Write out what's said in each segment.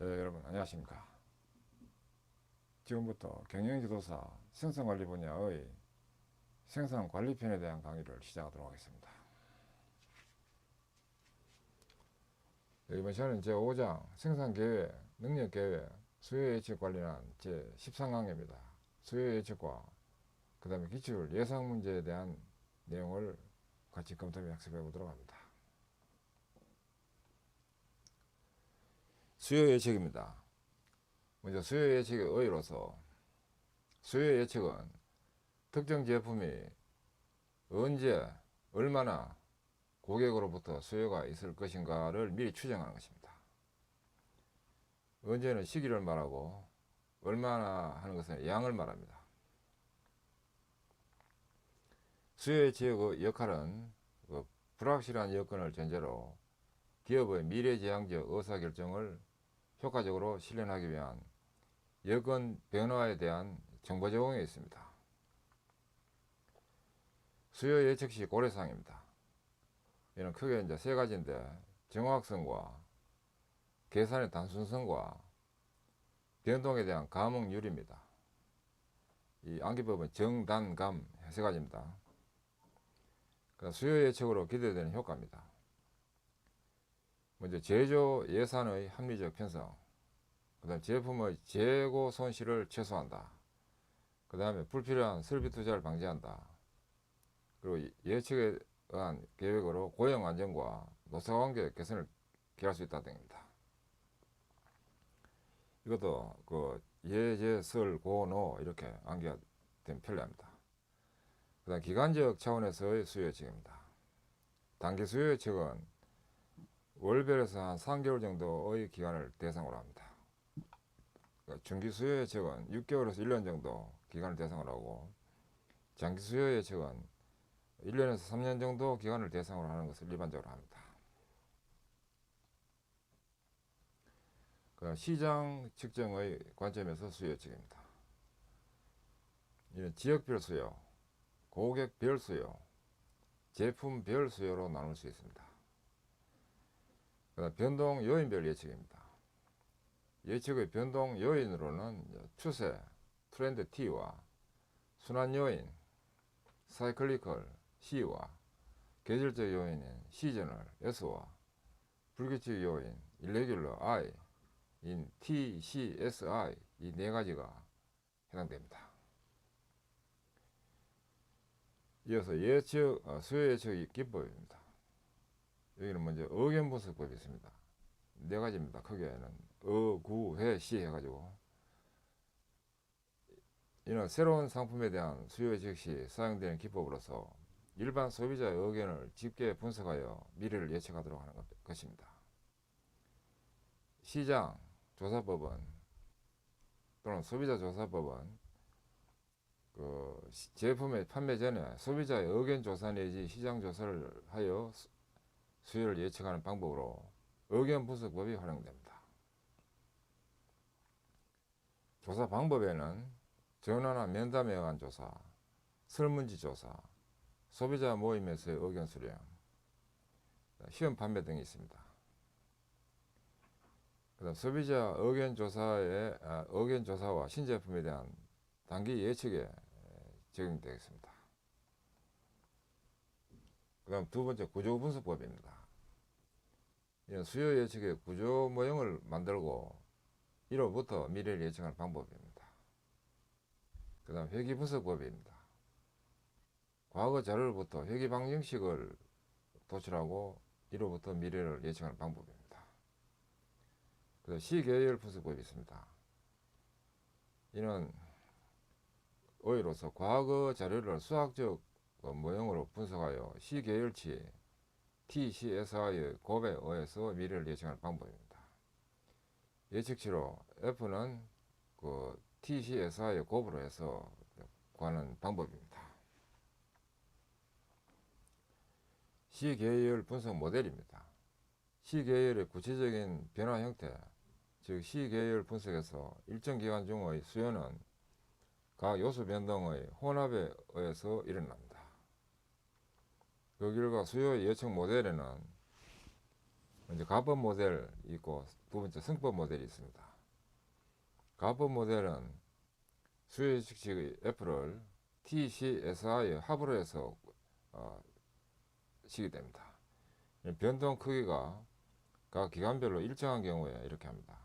네, 여러분 안녕하십니까. 지금부터 경영지도사 생산관리 분야의 생산관리편에 대한 강의를 시작하도록 하겠습니다. 네, 이번 시간은 제5장 생산계획, 능력계획, 수요예측 관련한 제13강의입니다. 수요예측과 그 다음에 기출 예상문제에 대한 내용을 같이 검토해 학습해 보도록 합니다. 수요예측입니다. 먼저 수요예측의 의의로서 수요예측은 특정 제품이 언제, 얼마나 고객으로부터 수요가 있을 것인가를 미리 추정하는 것입니다. 언제는 시기를 말하고 얼마나 하는 것은 양을 말합니다. 수요 예측의 역할은 불확실한 여건을 전제로 기업의 미래지향적 의사결정을 효과적으로 실현하기 위한 여건 변화에 대한 정보 제공에 있습니다. 수요 예측 시 고려사항입니다. 이는 크게 이제 세 가지인데, 정확성과 계산의 단순성과 변동에 대한 감응률입니다. 이 암기법은 정단감 세 가지입니다. 수요 예측으로 기대되는 효과입니다. 먼저 제조 예산의 합리적 편성, 그 다음 제품의 재고 손실을 최소화한다. 그 다음에 불필요한 설비 투자를 방지한다. 그리고 예측에 의한 계획으로 고용 안정과 노사관계 개선을 기할 수 있다 등입니다. 이것도 예제, 설, 고, 노 이렇게 암기가 되면 편리합니다. 그 다음 기간적 차원에서의 수요 예측입니다. 단기 수요 예측은 월별에서 한 3개월 정도의 기간을 대상으로 합니다. 중기 수요 예측은 6개월에서 1년 정도 기간을 대상으로 하고, 장기 수요 예측은 1년에서 3년 정도 기간을 대상으로 하는 것을 일반적으로 합니다. 시장 측정의 관점에서 수요 예측입니다. 이는 지역별 수요, 고객별 수요, 제품별 수요로 나눌 수 있습니다. 변동 요인별 예측입니다. 예측의 변동 요인으로는 추세, 트렌드 T와 순환 요인, 사이클리컬 C와 계절적 요인인 시저널 S와 불규칙 요인, 일레귤러 I 인 T, C, S, I 이 네 가지가 해당됩니다. 이어서 수요 예측 기법입니다. 여기는 먼저 의견 분석법이 있습니다. 네 가지입니다. 크게는 구, 해, 시 해가지고, 이는 새로운 상품에 대한 수요 예측 시 사용되는 기법으로서 일반 소비자의 의견을 집계 분석하여 미래를 예측하도록 하는 것입니다. 시장 조사법은 또는 소비자 조사법은 제품의 판매 전에 소비자의 의견 조사 내지 시장 조사를 하여 수요를 예측하는 방법으로 의견 분석법이 활용됩니다. 조사 방법에는 전화나 면담에 의한 조사, 설문지 조사, 소비자 모임에서의 의견 수렴, 시험 판매 등이 있습니다. 그다음 소비자 의견 조사와 신제품에 대한 단기 예측에 적용되겠습니다. 그다음 두 번째 구조 분석법입니다. 이는 수요 예측의 구조 모형을 만들고 이로부터 미래를 예측하는 방법입니다. 그 다음 회귀 분석법입니다. 과거 자료로부터 회귀 방정식을 도출하고 이로부터 미래를 예측하는 방법입니다. 그 다음 시계열 분석법이 있습니다. 이는 의의로서 과거 자료를 수학적 모형으로 분석하여 시계열치 TCSI의 곱에 의해서 미래를 예측하는 방법입니다. 예측치로 F는 TCSI의 곱으로 해서 구하는 방법입니다. 시계열 분석 모델입니다. 시계열의 구체적인 변화 형태, 즉 시계열 분석에서 일정 기간 중의 수요는 각 요소 변동의 혼합에 의해서 일어납니다. 그 결과 수요 예측 모델에는 이제 가법 모델 있고 두 번째 승법 모델이 있습니다. 가법 모델은 수요 예측식의 F를 TCSI 합으로 해서 시게 됩니다. 변동 크기가 각 기간별로 일정한 경우에 이렇게 합니다.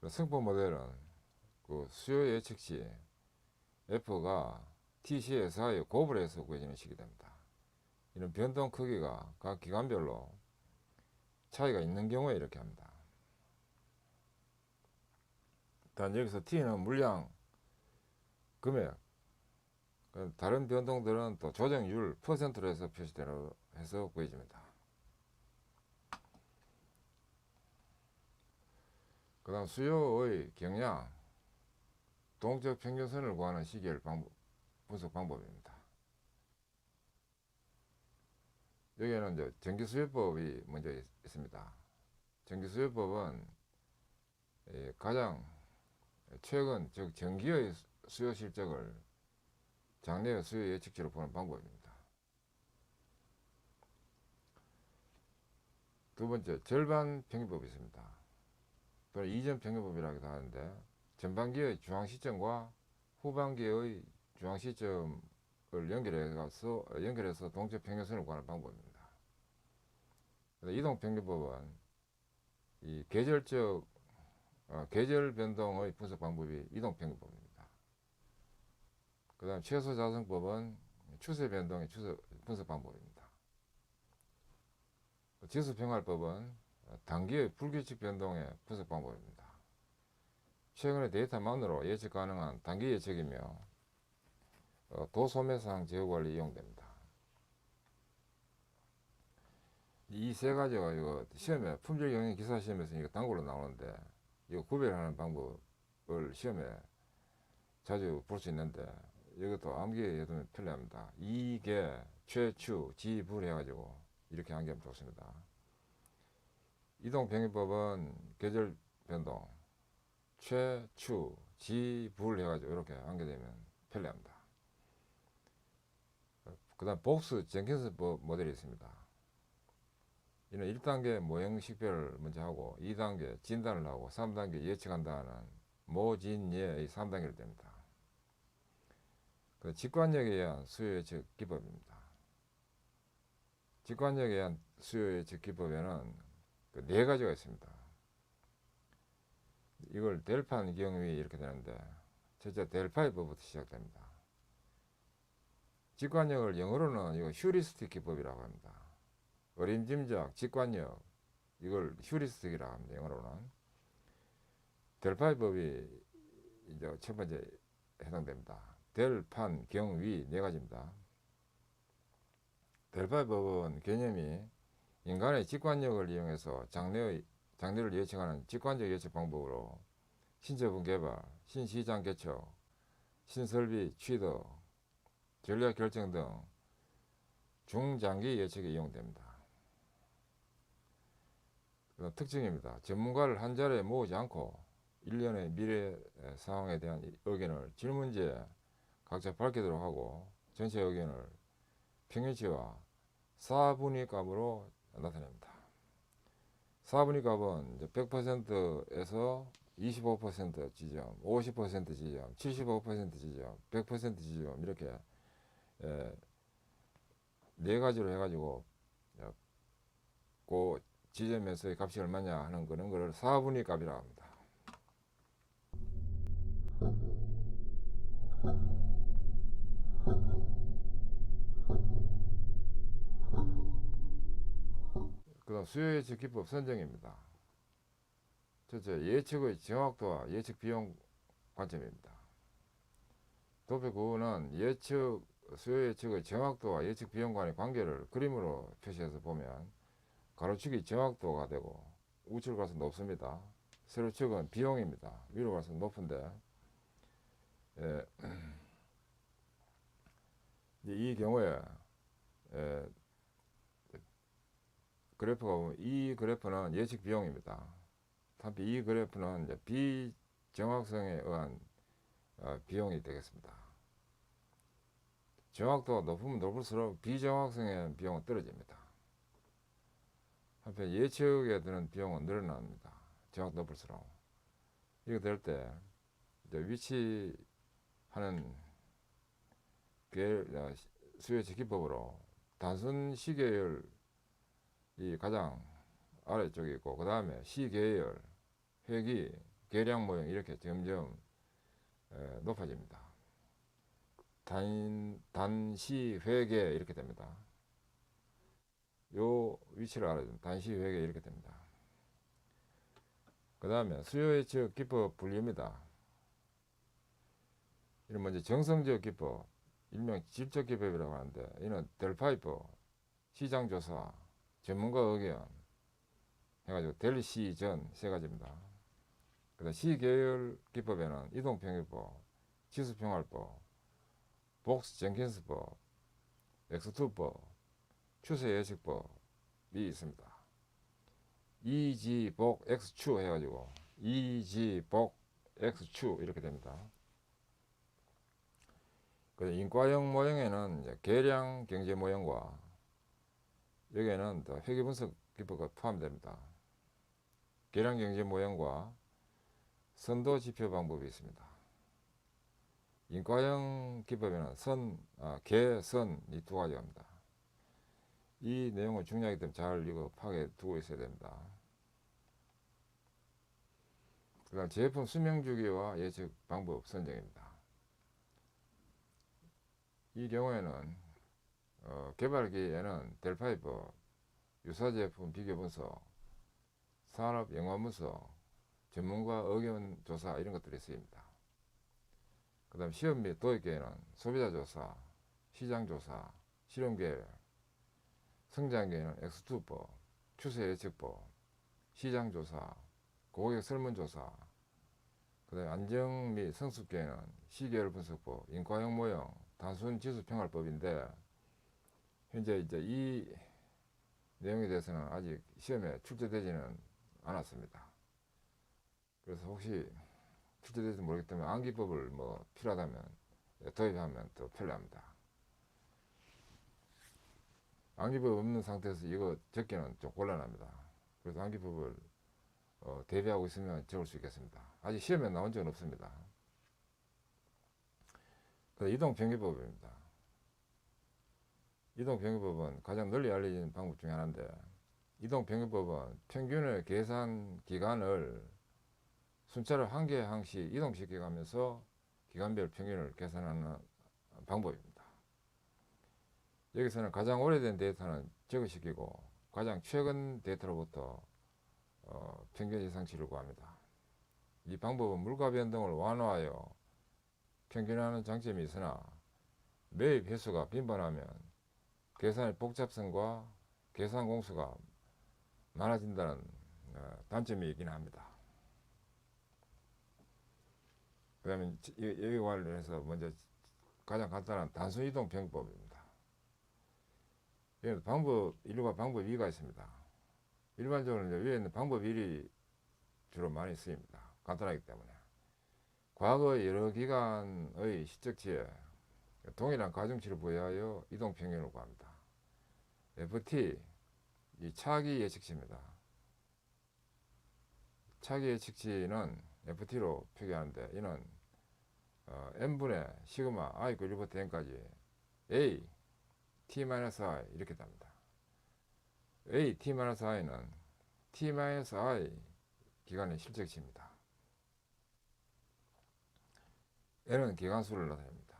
승법 모델은 그 수요 예측 시 F가 TCSI 곱을 해서 구해지는 식이 됩니다. 이런 변동 크기가 각 기간별로 차이가 있는 경우에 이렇게 합니다. 단 여기서 T는 물량, 금액, 다른 변동들은 또 조정률, 퍼센트로 해서 표시되어 해서 구해집니다. 그 다음 수요의 경량, 동적 평균선을 구하는 시계열 분석 방법입니다. 여기에는 이제 전기수요법이 먼저 있습니다. 전기수요법은 가장 최근, 즉 전기의 수요 실적을 장래의 수요 예측치로 보는 방법입니다. 두 번째, 절반 평균법이 있습니다. 또는 이전 평균법이라고도 하는데, 전반기의 중앙 시점과 후반기의 중앙 시점을 연결해서 동적 평균선을 구하는 방법입니다. 이동 평균법은 이 계절 변동의 분석 방법이 이동 평균법입니다. 그 다음 최소 자성법은 추세 변동의 분석 방법입니다. 지수 평활법은 단기의 불규칙 변동의 분석 방법입니다. 최근의 데이터만으로 예측 가능한 단기 예측이며 도소매상 제어 관리 이용됩니다. 이 세 가지가 이거 시험에 품질 영역 기사 시험에서 이거 단골로 나오는데 이거 구별하는 방법을 시험에 자주 볼 수 있는데 이것도 암기에 해두면 편리합니다. 이계, 최추, 지불 해가지고 이렇게 암기하면 좋습니다. 이동평균법은 계절 변동, 최추, 지불 해가지고 이렇게 암기되면 편리합니다. 그 다음 복수 젠킨스 모델이 있습니다. 이는 1단계 모형 식별을 먼저 하고 2단계 진단을 하고 3단계 예측한다는 모진예의 3단계를 됩니다. 그 직관력에 의한 수요 예측 기법입니다. 직관력에 의한 수요 예측 기법에는 그 네 가지가 있습니다. 이걸 델판 경위 이렇게 되는데 첫째 델파이법부터 시작됩니다. 직관력을 영어로는 이거 휴리스틱 기법이라고 합니다. 어림짐작, 직관력 이걸 휴리스틱이라고 합니다. 영어로는 델파이법이 이제 첫 번째 해당됩니다. 델판 경위 네 가지입니다. 델파이법은 개념이 인간의 직관력을 이용해서 장래를 예측하는 직관적 예측 방법으로 신제품 개발, 신시장 개척, 신설비 취득, 전략 결정 등 중장기 예측에 이용됩니다. 특징입니다. 전문가를 한 자리에 모으지 않고 일련의 미래 상황에 대한 의견을 질문지에 각자 밝히도록 하고 전체 의견을 평균치와 4분위 값으로 나타냅니다. 4분위 값은 100%에서 25% 지점, 50% 지점, 75% 지점, 100% 지점 이렇게 네 가지로 해가지고 그 지점에서의 값이 얼마냐 하는 그런 거를 4분위 값이라고 합니다. 그 다음 수요 예측 기법 선정입니다. 첫째, 예측의 정확도와 예측 비용 관점입니다. 도표 9는 수요 예측의 정확도와 예측 비용 간의 관계를 그림으로 표시해서 보면 가로축이 정확도가 되고 우측으로 갈수록 높습니다. 세로축은 비용입니다. 위로 갈수록 높은데 이 경우에 그래프가 보면 이 그래프는 예측 비용입니다. 반면 이 그래프는 이제 비정확성에 의한 비용이 되겠습니다. 정확도가 높으면 높을수록 비정확성의 비용은 떨어집니다. 한편 예측에 드는 비용은 늘어납니다. 정확 높을수록. 이거 될 때 위치하는 수요체 기법으로 단순 시계열이 가장 아래쪽에 있고, 그 다음에 시계열, 회기, 계량 모형 이렇게 점점 높아집니다. 단시 회계 이렇게 됩니다. 요 위치를 알아야 됩니다. 단시 회계 이렇게 됩니다. 그 다음에 수요 예측 기법 분류입니다. 이는 먼저 정성적 기법, 일명 질적 기법이라고 하는데, 이는 델파이퍼, 시장조사, 전문가 의견 해가지고 델시전 세 가지입니다. 그 다음 시계열 기법에는 이동평균법, 지수평활법, 복스 젠킨스법, X2법, 추세 예측법이 있습니다. 이지복 X추 해가지고 이지복 X추 이렇게 됩니다. 인과형 모형에는 계량 경제 모형과 여기에는 회계 분석 기법가 포함됩니다. 계량 경제 모형과 선도 지표 방법이 있습니다. 인과형 기법에는 개, 선 이 두 가지가 입니다. 이 내용은 중요하기 때문에 잘 이거 파악해 두고 있어야 됩니다. 그 다음 제품 수명 주기와 예측 방법 선정입니다. 이 경우에는 개발기에는 델파이버, 유사 제품 비교 분석, 산업 영화 분석, 전문가 의견 조사 이런 것들이 쓰입니다. 그 다음 시험 및 도입기에는 소비자 조사, 시장 조사, 실험 계획, 성장기에는 X2법, 추세 예측법, 시장 조사, 고객 설문 조사, 그 다음에 안정 및 성숙기에는 시계열 분석법, 인과형 모형, 단순 지수 평활법인데, 현재 이제 이 내용에 대해서는 아직 시험에 출제되지는 않았습니다. 그래서 혹시 출제될지 모르기 때문에 암기법을 필요하다면 도입하면 더 편리합니다. 암기법 없는 상태에서 이거 적기는 좀 곤란합니다. 그래서 암기법을 대비하고 있으면 적을 수 있겠습니다. 아직 시험에 나온 적은 없습니다. 이동평균법입니다. 이동평균법은 가장 널리 알려진 방법 중에 하나인데, 이동평균법은 평균의 계산 기간을 순차로 한 개 항씩 이동시켜 가면서 기간별 평균을 계산하는 방법입니다. 여기서는 가장 오래된 데이터는 제거시키고 가장 최근 데이터로부터 평균 예상치를 구합니다. 이 방법은 물가 변동을 완화하여 평균화하는 장점이 있으나 매입 횟수가 빈번하면 계산의 복잡성과 계산 공수가 많아진다는 단점이 있긴 합니다. 그 다음에 여기 관련해서 먼저 가장 간단한 단순 이동 평균법입니다. 여기는 방법 1과 방법 2가 있습니다. 일반적으로 위에 있는 방법 1이 주로 많이 쓰입니다. 간단하기 때문에. 과거 여러 기간의 시적치에 동일한 가중치를 부여하여 이동 평균을 구합니다. FT, 이 차기 예측치입니다. 차기 예측치는 FT로 표기하는데, 이는 n분의 시그마 i 그 1부터 n까지 a t-i 이렇게 됩니다. a t-i는 t-i 기간의 실적치입니다. n은 기간수를 나타냅니다.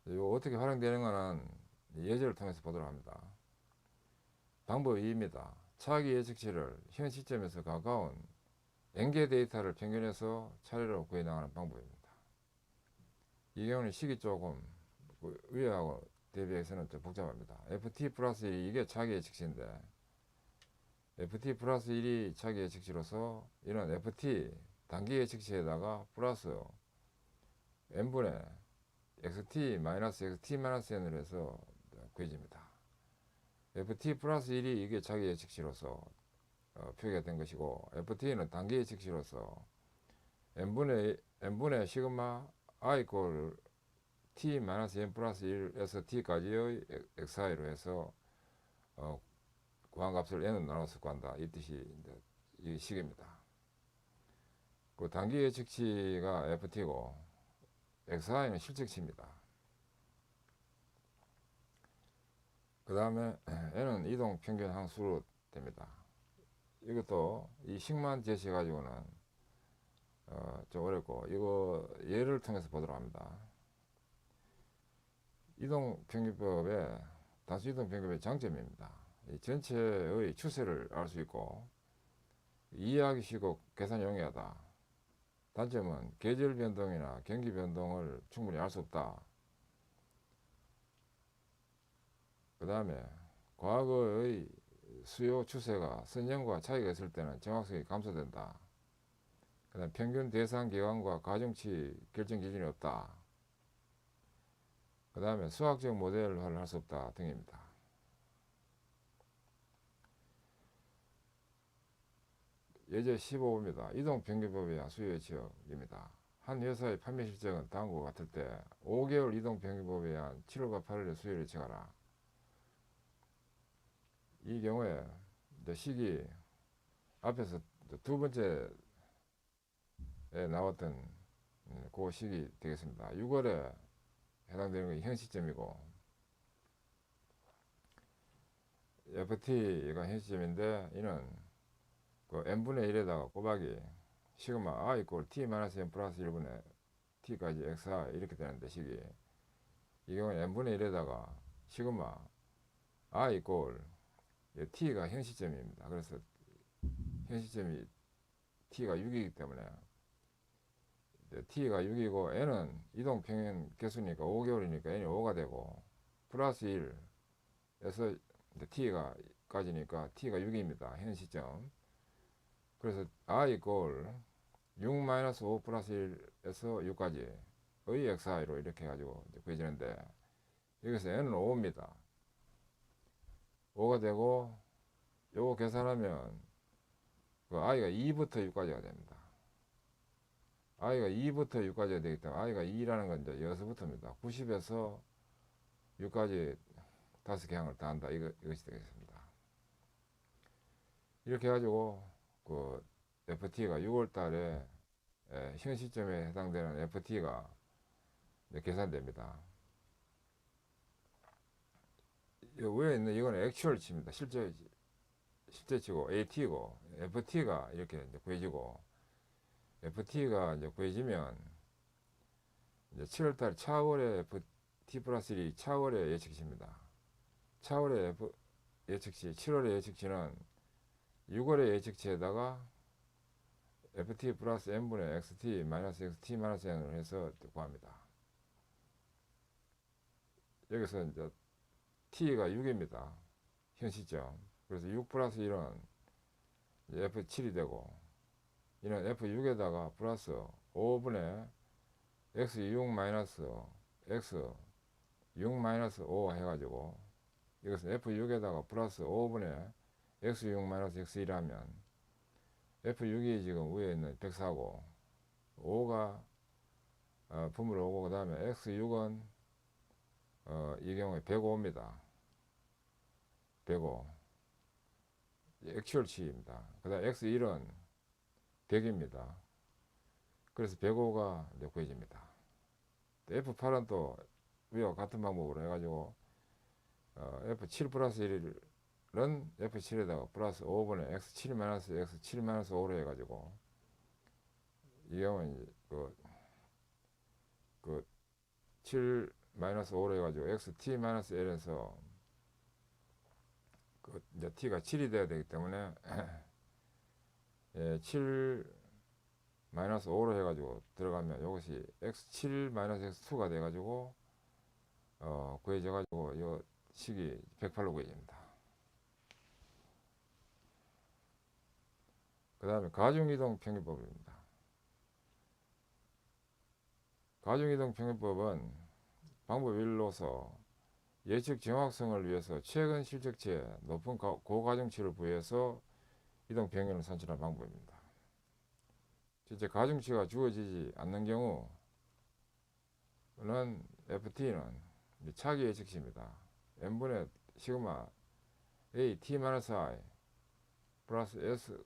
이거 어떻게 활용되는가는 예제를 통해서 보도록 합니다. 방법 2입니다. 차기 예측치를 현 시점에서 가까운 n개 데이터를 평균해서 차례로 구해 나가는 방법입니다. 이 경우는 식이 조금 위하고 대비해서는 좀 복잡합니다. FT 플러스 1이 이게 차기 예측치인데, FT 플러스 1이 차기 예측치로서 이는 FT 단기 예측치에다가 플러스 n분의 xt 마이너스 xt 마이너스 n으로 해서 구해집니다. FT 플러스 1이 이게 차기 예측치로서 표기가 된 것이고, FT는 단기 예측치로서 n분의 시그마 i 꼴 t 마이너스 n 플러스 1에서 t까지의 xi로 해서 구한값을 n은 나눠서 구한다 이 뜻이 이제 이 식입니다. 그 단기 예측치가 ft고 xi는 실측치입니다. 그 다음에 n은 이동 평균 항수로 됩니다. 이것도 이 식만 제시해 가지고는 좀 어렵고 이거 예를 통해서 보도록 합니다. 이동평균법의 단수 이동평균법의 장점입니다. 이 전체의 추세를 알 수 있고 이해하기 쉽고 계산이 용이하다. 단점은 계절 변동이나 경기 변동을 충분히 알 수 없다. 그 다음에 과거의 수요 추세가 선형과 차이가 있을 때는 정확성이 감소된다. 그 다음 평균 대상 기간과 가중치 결정 기준이 없다. 그 다음에 수학적 모델화를 할 수 없다 등입니다. 예제 15입니다. 이동평균법의 수요 예측입니다. 한 회사의 판매 실적은 다음과 같을 때 5개월 이동평균법에 의한 7월과 8월의 수요를 예측하라. 이 경우에 시기 앞에서 두 번째에 나왔던 그 시기 되겠습니다. 6월에 해당되는 건 현 시점이고 FT가 현 시점인데 이는 그 n분의 1에다가 꼬박이 시그마 i 이꼴 t 마이너스 n 플러스 1분의 t까지 xi 이렇게 되는데 식이 이 경우에 n분의 1에다가 시그마 i 이꼴 t가 현 시점입니다. 그래서 현 시점이 t가 6이기 때문에 t가 6이고 n은 이동평균 개수니까 5개월이니까 n이 5가 되고 플러스 1에서 t가 까지니까 t가 6입니다. 현 시점. 그래서 i 이꼴 6 마이너스 5 플러스 1에서 6까지 의 xi로 이렇게 해가지고 구해지는데 여기서 n은 5입니다. 5가 되고 요거 계산하면 그 i가 2부터 6까지가 됩니다. i가 2부터 6까지가 되기 때문에 i가 2라는 건 이제 여기서부터입니다. 90에서 6까지 5개 항을 더한다. 이것이 되겠습니다. 이렇게 해가지고 그 FT가 6월 달에 현 시점에 해당되는 FT가 계산됩니다. 위에 있는 이건 액츄얼치입니다. 실제치고 AT고 FT가 이렇게 이제 구해지고 FT가 이제 구해지면 이제 7월달 차월의 FT 플러스 1이 차월의 예측치입니다. 차월의 예측치, 7월의 예측치는 6월의 예측치에다가 FT 플러스 n분의 xt 마이너스 xt 마이너스 n을 해서 구합니다. 여기서 이제 t가 6입니다. 현 시점. 그래서 6 플러스 1은 f7이 되고 이는 f6에다가 플러스 5분의 x6 마이너스 x 6 마이너스 5 해가지고 이것은 f6에다가 플러스 5분의 x6 마이너스 x1 하면 f6이 지금 위에 있는 104고 5가 분물 5고 그 다음에 x6은 이 경우에 105입니다. 105 액츄얼치입니다. 그 다음 x1은 100입니다. 그래서 105가 구해집니다. f8은 또 위와 같은 방법으로 해가지고 f7 플러스 1은 f7에다가 플러스 5분의 x7 마이너스 x7 마이너스 5로 해가지고 이 경우는 그 7 마이너스 5로 해가지고 xt 마이너스 l에서 이제 t가 7이 돼야 되기 때문에 7 마이너스 5로 해가지고 들어가면 이것이 x7 마이너스 x2가 돼가지고 구해져가지고 이 식이 108로 구해집니다. 그 다음에 가중이동 평균법입니다. 가중이동 평균법은 방법 1로서 예측 정확성을 위해서 최근 실적치에 높은 고가중치를 부여해서 이동 평균을 산출하는 방법입니다. 실제 가중치가 주어지지 않는 경우는 FT는 차기 예측치입니다. n분의 시그마 A t-i 플러스 s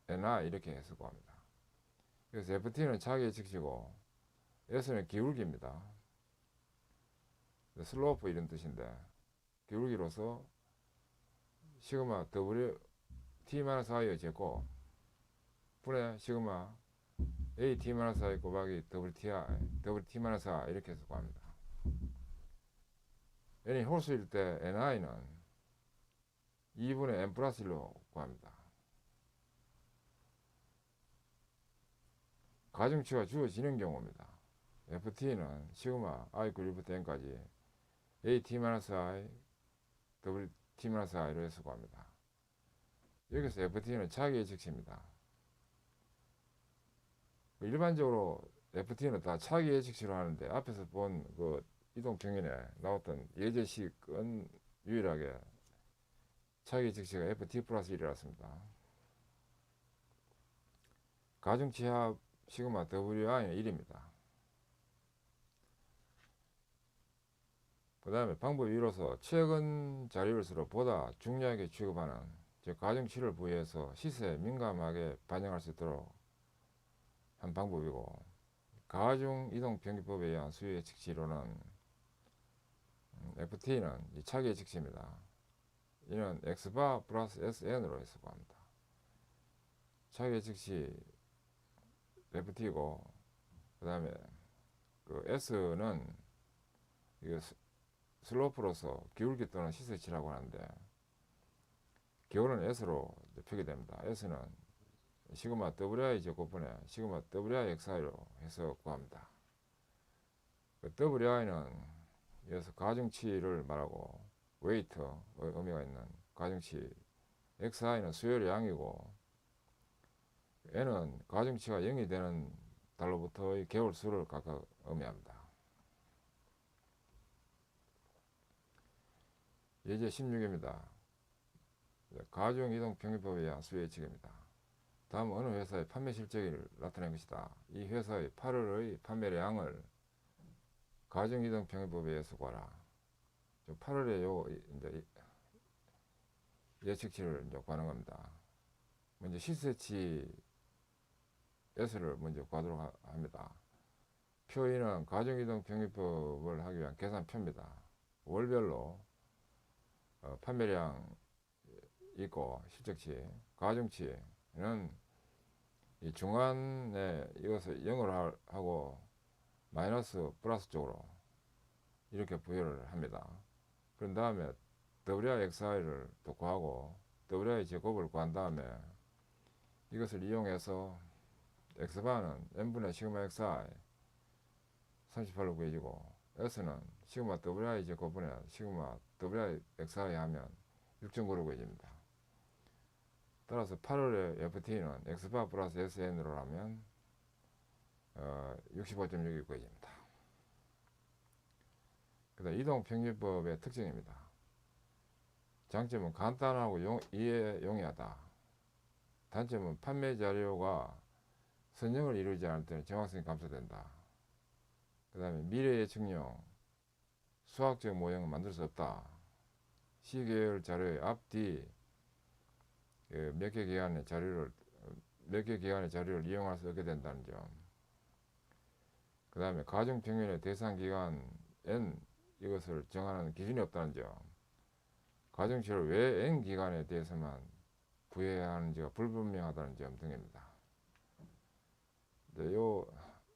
ni 이렇게 해서 구합니다. 그래서 ft는 차기의 즉시고 s는 기울기입니다. 슬로프 이런 뜻인데 기울기로서 시그마 w t-i의 제곱 분의 시그마 a t-i 곱하기 wt-i 이렇게 해서 구합니다. n이 홀수일 때 ni는 2분의 n 플러스 1로 구합니다. 가중치가 주어지는 경우입니다. ft는 시그마 i 그 1부터 n까지 a t-i w t-i로 해서 구합니다. 여기서 ft는 차기의 즉시입니다. 일반적으로 ft는 다 차기의 즉시로 하는데 앞에서 본 그 이동평면에 나왔던 예제식은 유일하게 차기의 즉시가 ft 플러스 1이었습니다. 가중치합 시그마 wi는 1입니다. 그 다음에 방법 2로서 최근 자료일수록 보다 중요하게 취급하는 즉 가중치를 부여해서 시세에 민감하게 반영할 수 있도록 한 방법이고, 가중 이동평균법에 의한 수요 측치로는 FT는 차기의 측치입니다. 이는 X바 플러스 SN으로 해서 구합니다. 차기의 측치 FT고, 그 다음에 그 S는 이거 슬로프로서 기울기 또는 시세치라고 하는데, 기울은 S로 표기됩니다. S는 시그마 WI 제곱분의 시그마 WI XI로 해서 구합니다. 그 WI는 여기서 가중치를 말하고 웨이트 의미가 있는 가중치, XI는 수요의 양이고, N은 가중치가 0이 되는 달로부터의 개월 수를 각각 의미합니다. 예제 16입니다. 가중 이동 평균법에 의한 수요 예측입니다. 다음 어느 회사의 판매 실적이 나타낸 것이다. 이 회사의 8월의 판매량을 가중 이동 평균법에 의해서 구하라. 8월에 요 이제 예측치를 이제 구하는 겁니다. 먼저 시세치 S를 먼저 구하도록 합니다. 표 2는 가중 이동 평균법을 하기 위한 계산표입니다. 월별로 판매량 있고 실적치, 가중치는 이 중간에 이것을 0을 하고 마이너스 플러스 쪽으로 이렇게 부여를 합니다. 그런 다음에 WIXI를 또 구하고 WI 제곱을 구한 다음에 이것을 이용해서 X바는 n분의 시그마 XI 38로 구해지고, S는 시그마 WI 제곱분의 시그마 WI XI 하면 6.9로 구해집니다. 따라서 8월의 FT는 X바 플러스 SN으로 하면 65.6이 구해집니다. 그 다음 이동평균법의 특징입니다. 장점은 간단하고 이해 용이하다. 단점은 판매 자료가 선형을 이루지 않을 때는 정확성이 감소된다. 그 다음에 미래 예측용 수학적 모형을 만들 수 없다. 시계열 자료의 앞뒤 몇 개 기간의 자료를 이용할 수 없게 된다는 점. 그 다음에 가중평균의 대상 기간 N 이것을 정하는 기준이 없다는 점. 가중치를 왜 N 기간에 대해서만 부여해야 하는지가 불분명하다는 점 등입니다. 이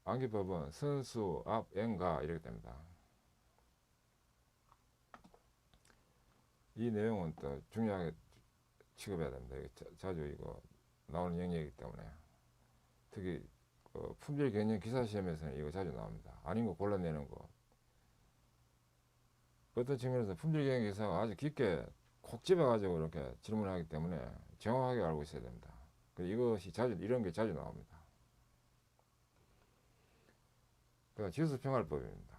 암기법은 선수 앞 N가 이렇게 됩니다. 이 내용은 또 중요하게 취급해야 됩니다. 자주 이거 나오는 영역이기 때문에. 특히 품질 경영 기사 시험에서는 이거 자주 나옵니다. 아닌 거 골라내는 거. 어떤 측면에서 품질 경영 기사가 아주 깊게 콕 집어가지고 이렇게 질문을 하기 때문에 정확하게 알고 있어야 됩니다. 이것이 이런 게 자주 나옵니다. 그다음 지수평활법입니다.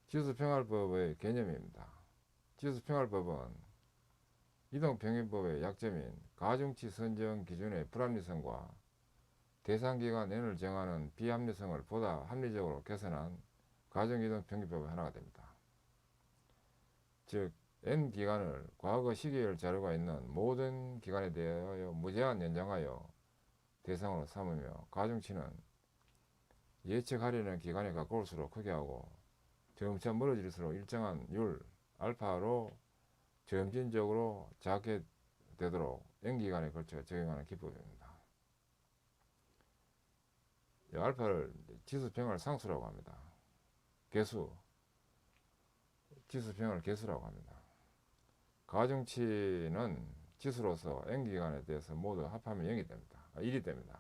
지수평활법의 개념입니다. 지수평활법은 이동평균법의 약점인 가중치 선정 기준의 불합리성과 대상기간 N을 정하는 비합리성을 보다 합리적으로 개선한 가중이동평균법의 하나가 됩니다. 즉 n 기간을 과거 시계열 자료가 있는 모든 기간에 대하여 무제한 연장하여 대상으로 삼으며 가중치는 예측하려는 기간에 가까울수록 크게 하고 점차 멀어질수록 일정한 율 알파로 점진적으로 작게 되도록 n기간에 걸쳐 적용하는 기법입니다. 이 알파를 지수평을 상수라고 합니다. 개수, 지수평을 개수라고 합니다. 가중치는 지수로서 n기간에 대해서 모두 합하면 0이 됩니다. 1이 됩니다.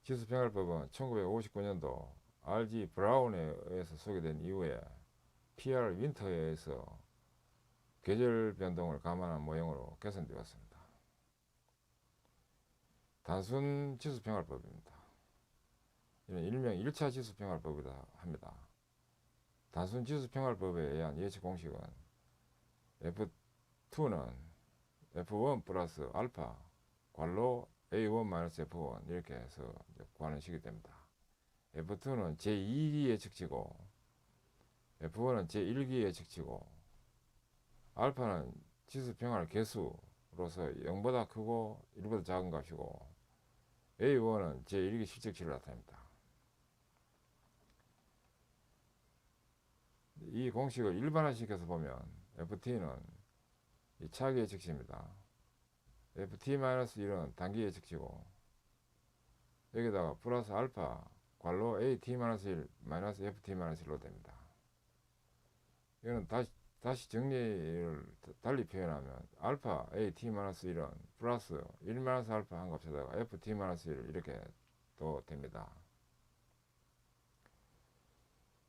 지수평할법은 1959년도 R.G. 브라운에 의해서 소개된 이후에 P.R. 윈터에 의해서 계절 변동을 감안한 모형으로 개선되었습니다. 단순 지수평할법입니다. 이는 일명 1차 지수평할법이라 합니다. 단순 지수평할법에 의한 예측 공식은 F2는 F1 플러스 알파 괄로 A1-F1 이렇게 해서 구하는 식이 됩니다. F2는 제2기 예측치고 F1은 제1기 예측치고 알파는 지수평할 개수로서 0보다 크고 1보다 작은 값이고 A1은 제1기 실적치를 나타냅니다. 이 공식을 일반화시켜서 보면 FT는 차기 예측치입니다. FT-1은 단기 예측치고 여기다가 플러스 알파 괄로 AT-1 마이너스 FT-1로 됩니다. 이거는 다시 정리를 달리 표현하면 알파 AT-1은 플러스 1-알파 한 값에다가 FT-1 이렇게 또 됩니다.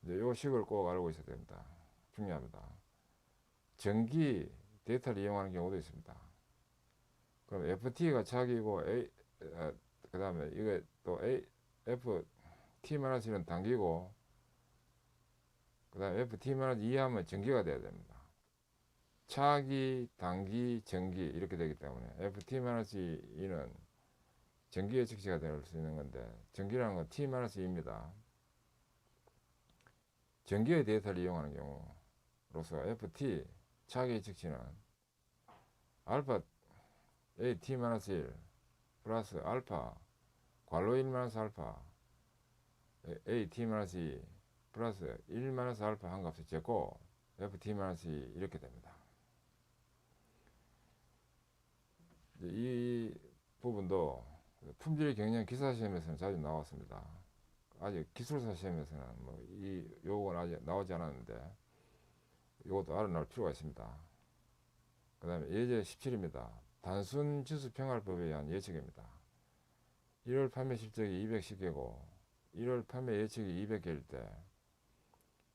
이제 이 식을 꼭 알고 있어야 됩니다. 중요합니다. 정기 데이터를 이용하는 경우도 있습니다. 그럼 FT가 차기고 그 다음에 이게 또 FT-1은 단기고 그 다음에 FT-2 이하면 정기가 돼야 됩니다. 차기, 단기, 정기 이렇게 되기 때문에 FT-2는 정기 예측치가 될 수 있는 건데 정기라는 건 T-2입니다. 정기의 데이터를 이용하는 경우로서 FT 차기 예측치는 알파 AT-1 플러스 알파 괄로 1-알파 AT-2 플러스 1-알파 한 값을 재고 FT-2 이렇게 됩니다. 이 부분도 품질 경영 기사 시험에서는 자주 나왔습니다. 아직 기술사 시험에서는 이 요거는 아직 나오지 않았는데 이것도 알아놓을 필요가 있습니다. 그 다음에 예제 17입니다. 단순 지수평할법에 의한 예측입니다. 1월 판매 실적이 210개고 1월 판매 예측이 200개일 때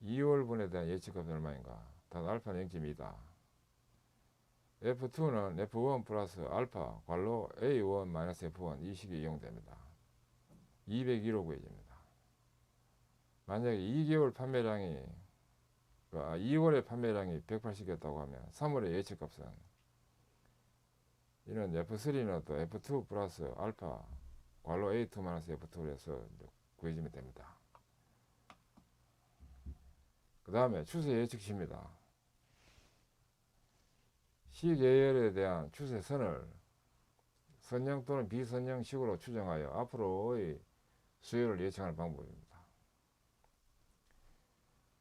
2월분에 대한 예측값은 얼마인가? 단 알파는 0.2다. F2는 F1 플러스 알파 괄로 A1-F1 이 식이 이용됩니다. 201호 구해집니다. 만약에 2개월 판매량이 2월의 판매량이 180개였다고 하면 3월의 예측값은 이는 F3는 또 F2 플러스 알파 괄로 A2-F2로 해서 구해지면 됩니다. 그 다음에 추세 예측시입니다. 시계열에 대한 추세선을 선형 또는 비선형식으로 추정하여 앞으로의 수요를 예측하는 방법입니다.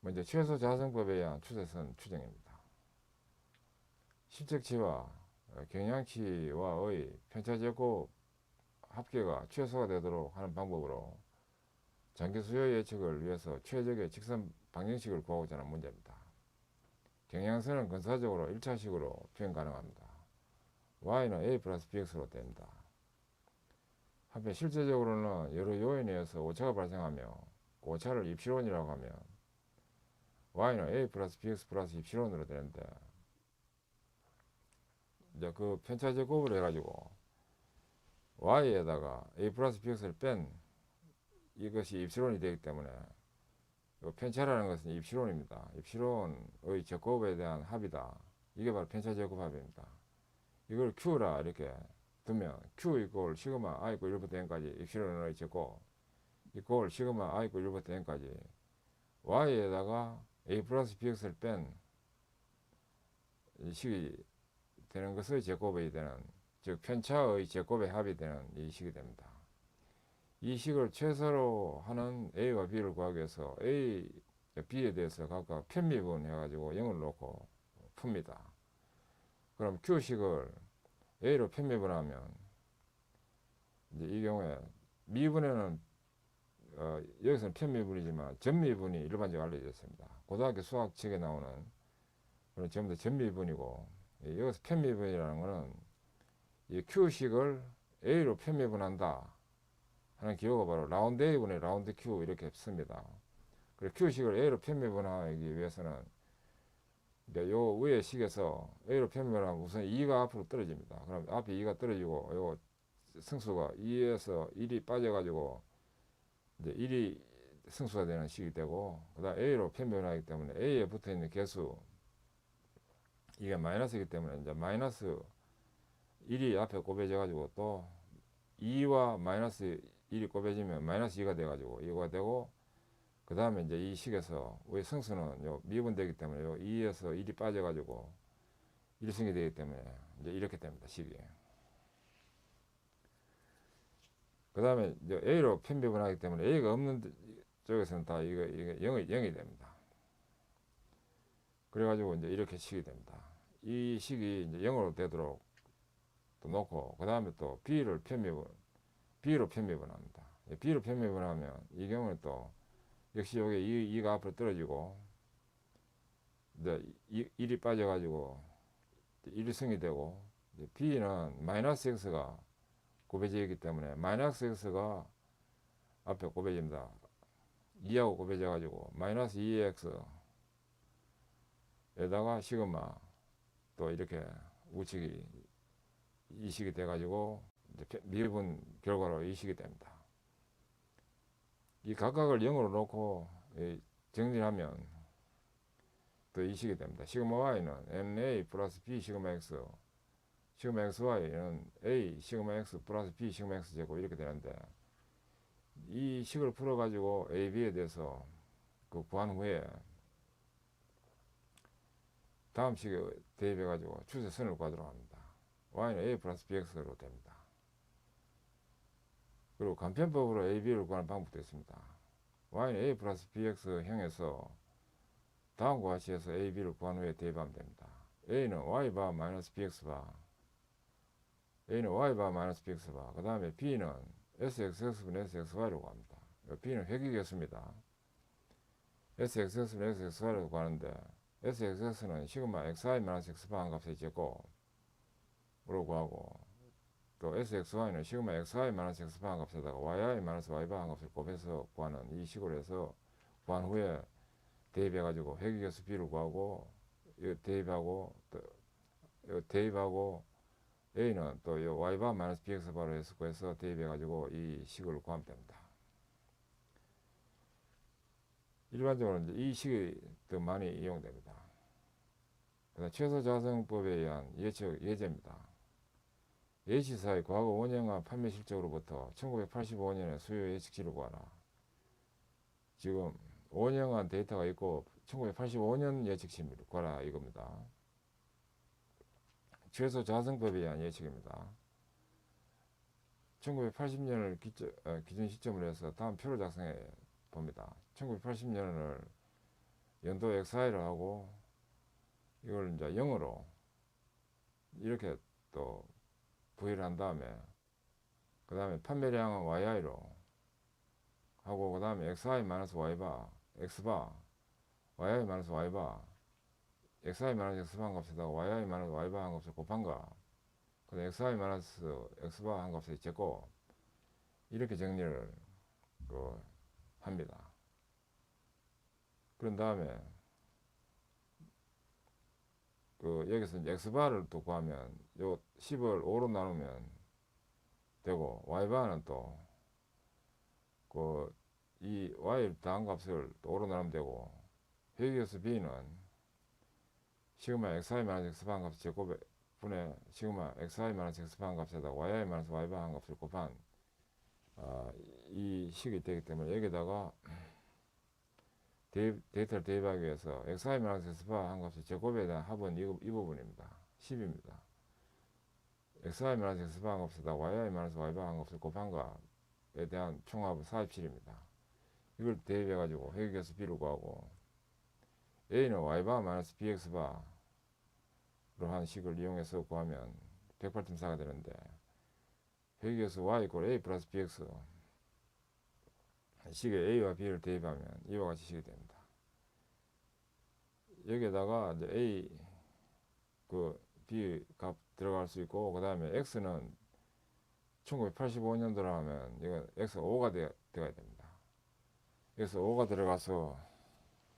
먼저 최소 자성법에 의한 추세선 추정입니다. 실적치와 경량치와의 편차제곱 합계가 최소가 되도록 하는 방법으로 장기 수요 예측을 위해서 최적의 직선 방정식을 구하고자 하는 문제입니다. 경향선은 근사적으로 1차식으로 표현 가능합니다. y는 a 플러스 bx로 됩니다. 한편 실제적으로는 여러 요인에 의해서 오차가 발생하며 그 오차를 입시론이라고 하면 y는 a 플러스 bx 플러스 입시론으로 되는데 이제 그 편차 제곱을 해가지고 y에다가 a 플러스 bx를 뺀 이것이 입시론이 되기 때문에 편차라는 것은 입시론입니다. 입시론의 제곱에 대한 합이다. 이게 바로 편차 제곱합입니다. 이걸 Q라 이렇게 두면 Q 이꼴 시그마 I 이꼴 1부터 N까지 입시론의 제곱 이꼴 시그마 I 이꼴 1부터 N까지 Y에다가 a 플러스 bx를 뺀 이 식이 되는 것의 제곱이 되는, 즉 편차의 제곱의 합이 되는 이 식이 됩니다. 이 식을 최소로 하는 a와 b를 구하기 위해서 a, b에 대해서 각각 편미분 해가지고 0을 놓고 풉니다. 그럼 q식을 a로 편미분하면 이제 이 경우에 미분에는 여기서는 편미분이지만 전미분이 일반적으로 알려져 있습니다. 고등학교 수학책에 나오는 그런 전부 다 전미분이고, 여기서 편미분이라는 것은 이 q식을 a로 편미분한다 하는 기호가 바로 라운드 a분의 라운드 q 이렇게 씁니다. 그리고 q식을 a로 편미분하기 위해서는 이제 요 위에 식에서 a로 편미분하면 우선 2가 앞으로 떨어집니다. 그럼 앞에 2가 떨어지고 요 승수가 2에서 1이 빠져가지고 이제 1이 승수가 되는 식이 되고, 그 다음 a로 편변하기 때문에 a에 붙어있는 개수 이게 마이너스이기 때문에 이제 마이너스 1이 앞에 곱해져 가지고 또 2와 마이너스 1이 곱해지면 마이너스 2가 돼 가지고 이거가 되고, 그 다음에 이제 이 식에서 우리 승수는 요 미분되기 때문에 요 2에서 1이 빠져 가지고 1승이 되기 때문에 이제 이렇게 됩니다, 식이. 그 다음에 이제 a로 편배분하기 때문에 a가 없는 쪽에서는 다 이게 0이 됩니다. 그래가지고 이제 이렇게 식이 됩니다. 이 식이 이제 0으로 되도록 또 놓고, 그 다음에 또 b로 편배분합니다. b로 편배분하면 이 경우는 또 역시 여기 2가 앞으로 떨어지고 이제 1이 빠져가지고 1승이 되고, 이제 b는 마이너스 x가 곱해져 있기 때문에 마이너스 x가 앞에 곱해집니다. 2하고 곱해져 가지고 마이너스 2x 에다가 시그마 또 이렇게 우측이 이식이 돼 가지고 미분 결과로 이식이 됩니다. 이 각각을 0으로 놓고 정리하면 또 이식이 됩니다. 시그마 y는 na 플러스 b 시그마 x, 시그마 xy는 a 시그마 x 플러스 b 시그마 x 제곱 이렇게 되는데, 이 식을 풀어 가지고 a, b에 대해서 그 구한 후에 다음 식에 대입해 가지고 추세선을 구하도록 합니다. y는 a 플러스 bx로 됩니다. 그리고 간편법으로 a, b를 구하는 방법도 있습니다. y는 a 플러스 bx 형에서 다음과 같이 해서 a, b를 구한 후에 대입하면 됩니다. a는 y바 마이너스 bx바, a는 y바 마이너스 bx바, 그 다음에 b는 sxx분의 sxy로 구합니다. b는 회귀계수입니다. sxx분의 sxy로 구하는데 sxx는 시그마 xi 마이너스 x바 한 값의 제곱으로 구하고, 또 sxy는 시그마 xi 마이너스 x바 한 값에다가 yi 마이너스 y바 한 값을 곱해서 구하는 이 식으로 해서 구한 후에 대입해 가지고 회귀계수 b를 구하고, 이 대입하고 또 대입하고 a는 또 이 y바 마이너스 bx바로 해서 구해서 대입해 가지고 이 식을 구하면 됩니다. 일반적으로 이제 이 식이 더 많이 이용됩니다. 최소자성법에 의한 예제입니다. H사의 과거 5년간 판매 실적으로부터 1985년에 수요 예측치를 구하라. 지금 5년간 데이터가 있고 1985년 예측치를 구하라 이겁니다. 최소자성법에 의한 예측입니다. 1980년을 기준 시점으로 해서 다음 표를 작성해 봅니다. 1980년을 연도 XI로 하고 이걸 이제 0으로 이렇게 또 부여를 한 다음에, 그 다음에 판매량은 YI로 하고, 그 다음에 XI 마이너스 Y바, X바, YI 마이너스 Y바, XI 마이너스 X바 한 값에다가 YI 마이너스 Y바 한 값을 곱한 거, 그 다음에 XI 마이너스 X바 한 값을 제곱, 이렇게 정리를 합니다. 그런 다음에 여기서 이제 X바를 또 구하면 요 10을 5로 나누면 되고, Y바는 또 이 Y 더한 값을 또 5로 나누면 되고, 회귀계수 B는 시그마 XI 마이너스 X바 한 값 제곱에 분의 시그마 XI 마이너스 X바 한 값에다가 YI 마이너스 Y바 한 값을 곱한 이 식이 되기 때문에 여기다가 데이터를 대입하기 위해서 xy-x바 한 값의 제곱에 대한 합은 이 부분입니다. 10입니다. xy-x바 한 값에다 y-y바 한 값을 곱한 것에 대한 총합은 47입니다. 이걸 대입해 가지고 회귀계수 b를 구하고 a는 y바 bx바로 한 식을 이용해서 구하면 108.4가 되는데 회귀계수 y = a 플러스 bx 식에 a와 b를 대입하면 이와 같이 식이 됩니다. 여기에다가 이제 a b 값 들어갈 수 있고, 그 다음에 x는 1985년도로 하면 이거 x 5가 되어야 됩니다. 그래서 5가 들어가서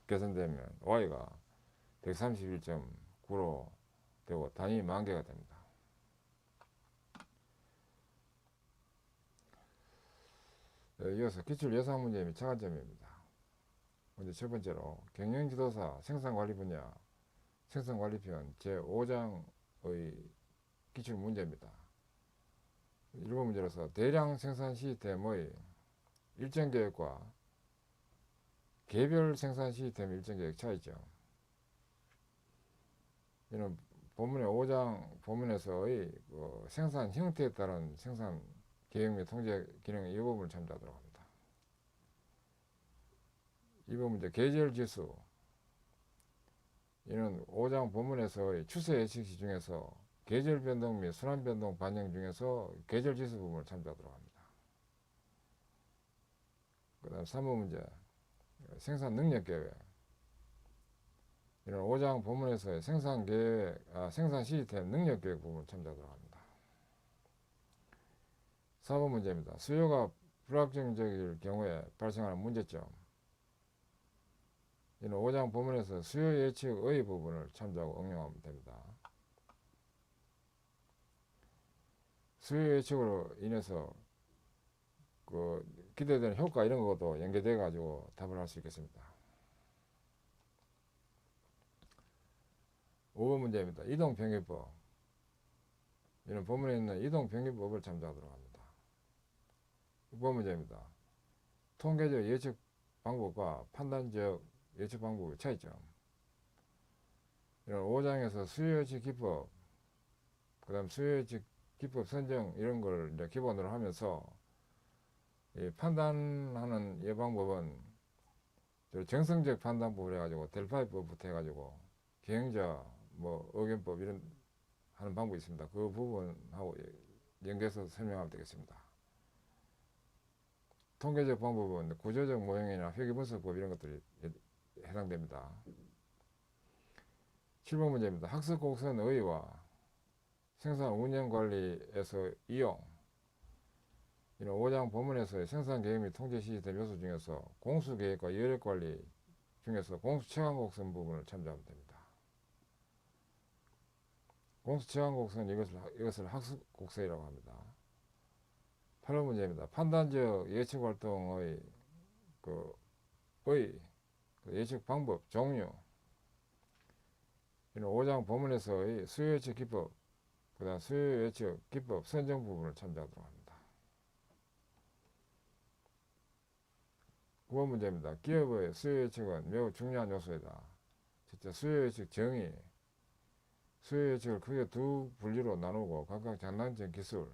계산되면 y가 131.9로 되고 단위 10,000개가 됩니다. 이어서 기출 예상 문제 및 차관점입니다. 먼저 첫 번째로 경영지도사 생산관리 분야 생산관리편 제5장의 기출 문제입니다. 1번 문제로서 대량 생산 시스템의 일정 계획과 개별 생산 시스템 일정 계획 차이점. 이는 본문의 5장 본문에서의 생산 형태에 따른 생산 계획 및 통제 기능의 이 부분을 참조하도록 합니다. 2번 문제 계절 지수. 이는 5장 본문에서의 추세 예측시 중에서 계절 변동 및 순환 변동 반영 중에서 계절 지수 부분을 참조하도록 합니다. 그 다음 3번 문제 생산 능력 계획. 이는 5장 본문에서의 생산 시스템 능력 계획 부분을 참조하도록 합니다. 4번 문제입니다. 수요가 불확정적일 경우에 발생하는 문제점. 이는 5장 본문에서 수요 예측의 부분을 참조하고 응용하면 됩니다. 수요 예측으로 인해서 기대되는 효과 이런 것도 연계돼 가지고 답을 할 수 있겠습니다. 5번 문제입니다. 이동평균법. 이는 본문에 있는 이동평균법을 참조하도록 합니다. 6번 문제입니다. 통계적 예측 방법과 판단적 예측 방법의 차이점. 이런 5장에서 수요 예측 기법, 그 다음 수요 예측 기법 선정 이런 걸 이제 기본으로 하면서 이 판단하는 이 방법은 정성적 판단법을 해가지고 델파이법부터 해가지고 경영자 의견법 이런 하는 방법이 있습니다. 그 부분하고 연계해서 설명하면 되겠습니다. 통계적 방법은 구조적 모형이나 회계분석법 이런 것들이 해당됩니다. 7번 문제입니다. 학습 곡선 의의와 생산 운영 관리에서 이용. 이는 5장 본문에서의 생산 계획 및 통제 시스템 요소 중에서 공수 계획과 여력 관리 중에서 공수 체감 곡선 부분을 참조하면 됩니다. 공수 체감 곡선 이것을 학습 곡선이라고 합니다. 8번 문제입니다. 판단적 예측 활동의 예측 방법 종류. 이는 5장 본문에서의 수요 예측 기법, 그 다음 수요 예측 기법 선정 부분을 참조하도록 합니다. 9번 문제입니다. 기업의 수요 예측은 매우 중요한 요소이다. 첫째, 수요 예측 정의. 수요 예측을 크게 두 분류로 나누고 각각 장단점 기술,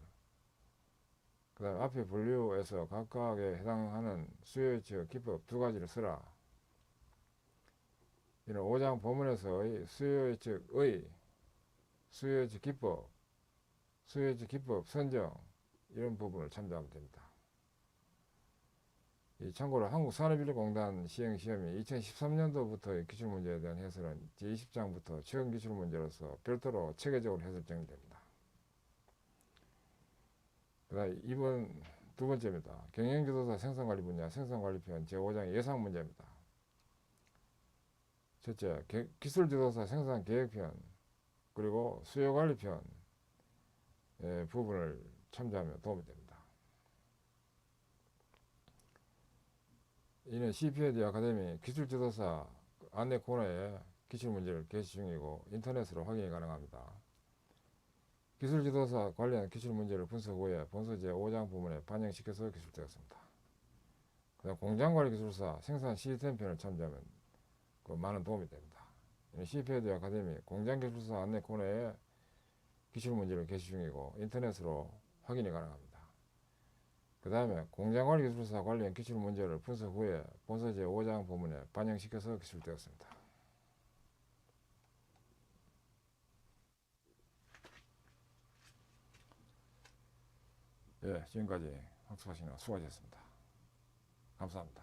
그 다음 앞에 분류에서 각각에 해당하는 수요 예측 기법 두 가지를 쓰라. 이는 5장 본문에서의 수요 예측 기법, 수요 예측 기법 선정 이런 부분을 참조하면 됩니다. 참고로 한국산업인력공단 시행시험이 2013년도부터의 기출문제에 대한 해설은 제20장부터 최근 기출문제로서 별도로 체계적으로 해설 정리됩니다. 그 다음 2번 두 번째입니다. 경영지도사 생산관리 분야 생산관리편 제5장 예상문제입니다. 첫째, 기술지도사 생산계획편 그리고 수요관리편 부분을 참조하면 도움이 됩니다. 이는 CPED 아카데미 기술지도사 안내 코너에 기출문제를 게시 중이고 인터넷으로 확인이 가능합니다. 기술지도사 관련 기출문제를 분석 후에 본서 제5장 부문에 반영시켜서 기술되었습니다. 그다음 공장관리기술사 생산 시스템 편을 참조하면 그 많은 도움이 됩니다. CPD 아카데미 공장기술사 안내 코너에 기출문제를 게시 중이고 인터넷으로 확인이 가능합니다. 그 다음에 공장관리기술사 관련 기출문제를 분석 후에 본서 제5장 부문에 반영시켜서 기술되었습니다. 예, 지금까지 학습하시느라 수고하셨습니다. 감사합니다.